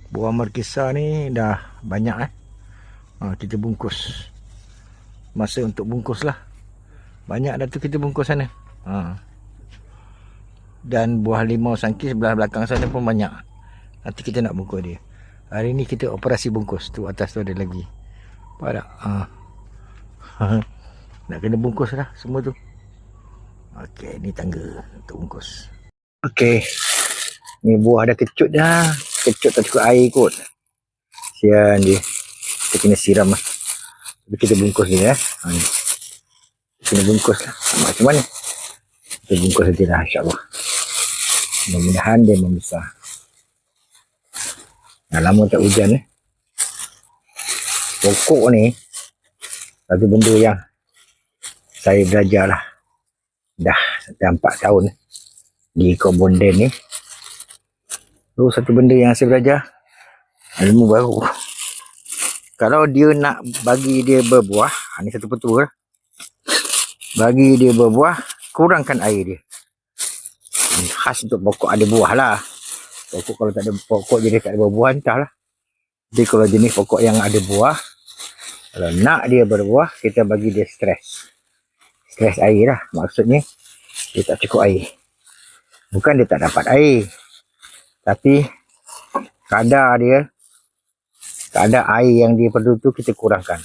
Buah markisa ni dah banyak kita bungkus. Masa untuk bungkus lah. Banyak dah tu kita bungkus sana. Dan buah limau sangkis sebelah belakang sana pun banyak. Nanti kita nak bungkus dia. Hari ni kita operasi bungkus. Tu atas tu ada lagi. Nampak tak? Nak kena bungkus lah semua tu. Okey, ni tangga untuk bungkus. Okey. Ni buah dah kecut dah. Kecut tak cukup air kot. Sian dia. Kita kena siram lah. Tapi kita bungkus dia ni. Kena bungkus lah. Macam mana? Kita bungkus saja lah, insyaAllah. Mudah-mudahan dia membesar. Dah lama tak hujan Pokok ni satu benda yang saya belajar lah. Dah 4 tahun di Kobonden ni. Tu satu benda yang saya belajar, ilmu baru. Kalau dia nak bagi dia berbuah, ni satu petua lah. Bagi dia berbuah, kurangkan air dia. Khas untuk pokok ada buah lah. Pokok kalau tak ada pokok jadi tak ada berbuah, entahlah. Jadi kalau jenis pokok yang ada buah, kalau nak dia berbuah, kita bagi dia stres. Stres air lah. Maksudnya dia tak cukup air. Bukan dia tak dapat air, tapi kadar air yang dia perlu tu kita kurangkan.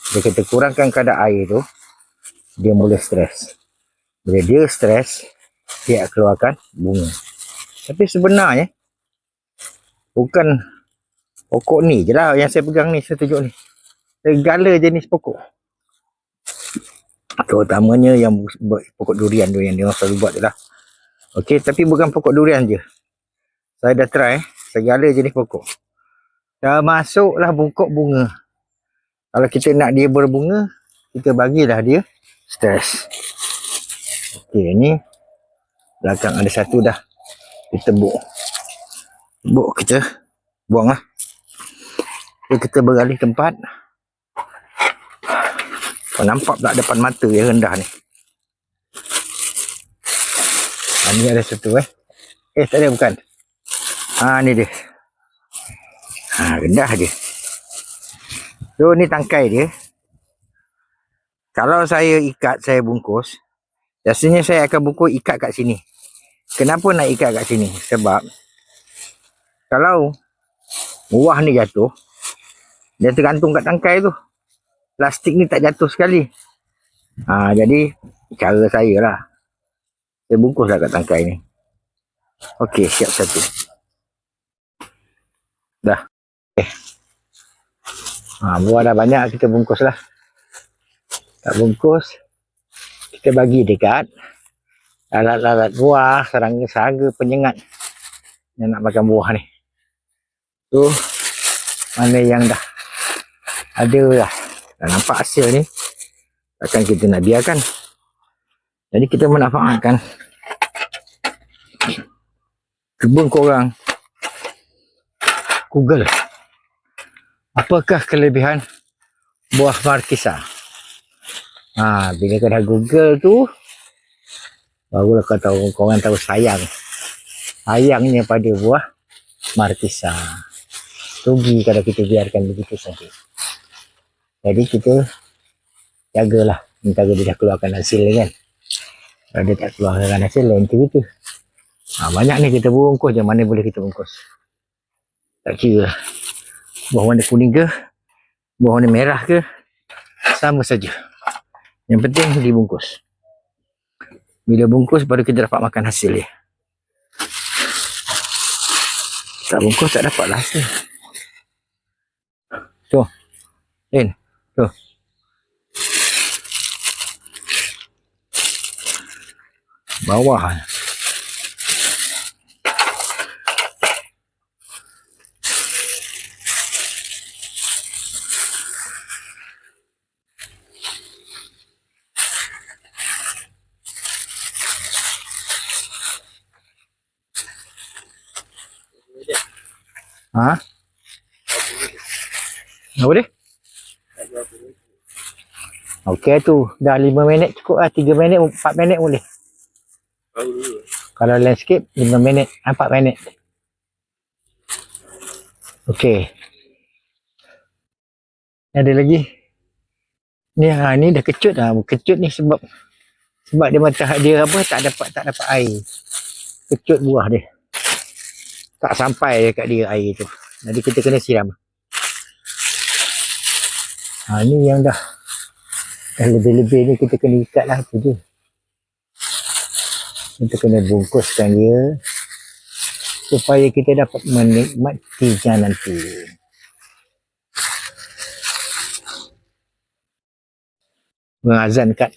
Bila kita kurangkan kadar air tu, dia mula stres. Bila dia stres, dia keluarkan bunga. Tapi sebenarnya bukan pokok ni je lah yang saya pegang ni, saya tunjuk ni. Segala jenis pokok, terutamanya yang pokok durian tu yang dia selalu buat tu lah. Okey, tapi bukan pokok durian je. Saya dah try segala jenis pokok. Dah masuklah pokok bunga. Kalau kita nak dia berbunga, kita bagilah dia stres. Okey, ni belakang ada satu dah. Kita buk kita buang lah. Kita beralih tempat. Kau nampak tak depan mata yang rendah ni? Ni ada satu tak ada, bukan. Ni dia. Rendah dia. So ni tangkai dia. Kalau saya ikat, saya bungkus, biasanya saya akan bungkus ikat kat sini. Kenapa nak ikat kat sini? Sebab kalau buah ni jatuh, dia tergantung kat tangkai tu. Plastik ni tak jatuh sekali. Jadi cara saya lah, saya bungkuslah kat tangkai ni. Okey, siap satu. Dah. Buah dah banyak, kita bungkus lah. Tak bungkus, kita bagi dekat alat-alat buah, serangga-serangga penyengat yang nak makan buah ni. Tu mana yang dah ada lah, dah nampak hasil ni, takkan kita nak biarkan. Jadi kita manfaatkan. Cuba korang Google, apakah kelebihan buah markisa? Bila kau dah Google tu, barulah kau tahu, korang tahu sayangnya pada buah markisa. Rugi kalau kita biarkan begitu saja. Jadi kita jagalah, mentara dia dah keluarkan hasil kan. Kalau dia tak keluarkan hasil, lain cerita. Banyak ni kita bungkus je, mana boleh kita bungkus. Tak kira buah warna kuning ke, buah warna merah ke, sama saja. Yang penting dibungkus. Bila bungkus baru kita dapat makan hasil dia. Tak bungkus tak dapat hasil. Tu. Tu. Bawah. Apa dia? Okey tu, dah 5 minit cukup lah, 3 minit, 4 minit boleh. Kalau landscape 5 minit, 4 minit. Okey. Ada lagi. Ni dah kecut dah. Kecut ni sebab dia apa tak dapat air. Kecut buah dia. Tak sampai dekat dia air tu. Jadi kita kena siram. Ni yang dah lebih-lebih ni kita kena ikat lah tu je. Kita kena bungkuskan dia supaya kita dapat menikmatinya nanti. Mengazankan